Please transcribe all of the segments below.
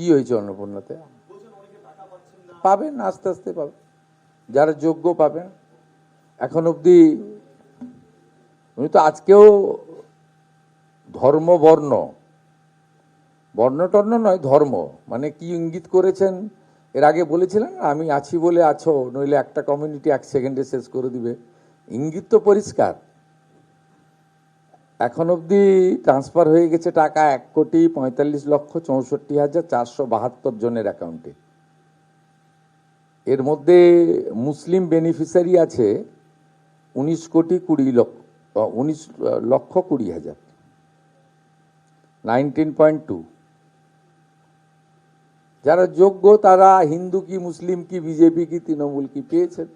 কি হয়েছে অন্নপূর্ণাতে? পাবেন, আস্তে আস্তে পাবেন, যারা যোগ্য পাবেন। এখন অবধি উনি তো আজকেও ধর্ম বর্ণ টর্ণ নয়, ধর্ম মানে কি ইঙ্গিত করেছেন এর আগে বলেছিলেন, আমি আছি বলে আছো, নইলে একটা কমিউনিটি 1 সেকেন্ডে শেষ করে দিবে। ইঙ্গিত তো পরিষ্কার। এখন অবধি ট্রান্সফার হয়ে গেছে টাকা 1,45,64,472 জনের অ্যাকাউন্টে। এর মধ্যে মুসলিম বেনিফিশিয়ারি আছে 19,20,00,000 19.2। যারা যোগ্য তারা হিন্দু কি মুসলিম কি বিজেপি কি তৃণমূল কি পেয়েছেন।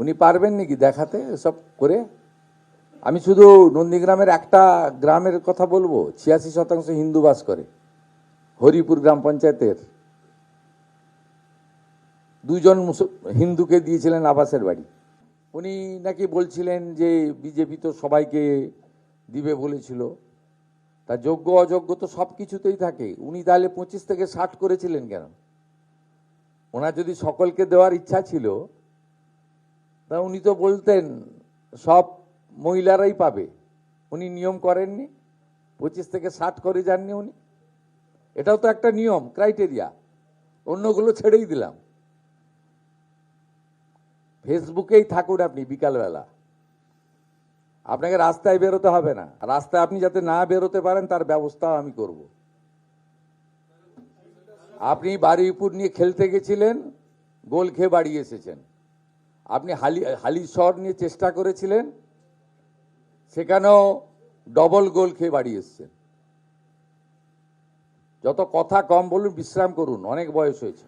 উনি পারবেন নাকি দেখাতে সব করে? আমি শুধু নন্দীগ্রামের একটা গ্রামের কথা বলবো, 86% হিন্দু বাস করে, হরিপুর গ্রাম পঞ্চায়েতের। 2 জন হিন্দুকে দিয়েছিলেন আবাসের বাড়ি। উনি নাকি বলছিলেন যে বিজেপি তো সবাইকে দিবে বলেছিল, তা যোগ্য অযোগ্য তো সব কিছুতেই থাকে। উনি তাহলে 25 থেকে 60 করেছিলেন কেন? ওনার যদি সকলকে দেওয়ার ইচ্ছা ছিল তা উনি তো বলতেন সব মহিলারাই পাবে। উনি নিয়ম করেননি, 25 থেকে 60 করে যাননি উনি। এটাও তো একটা নিয়ম, ক্রাইটেরিয়া। অন্যগুলো ছেড়েই দিলাম। ফেসবুকেই থাকুন আপনি বিকালবেলা, আপনাকে রাস্তায় বেরোতে হবে না। রাস্তায় আপনি যাতে না বেরোতে পারেন তার ব্যবস্থা আমি করব। আপনি বারুইপুর নিয়ে খেলতে গেছিলেন, গোল খেয়ে বাড়ি এসেছেন। আপনি হালিশহর নিয়ে চেষ্টা করেছিলেন, সেখানেও ডবল গোল খেয়ে বাড়ি এসেছেন। যত কথা কম বলুন, বিশ্রাম করুন, অনেক বয়স হয়েছে।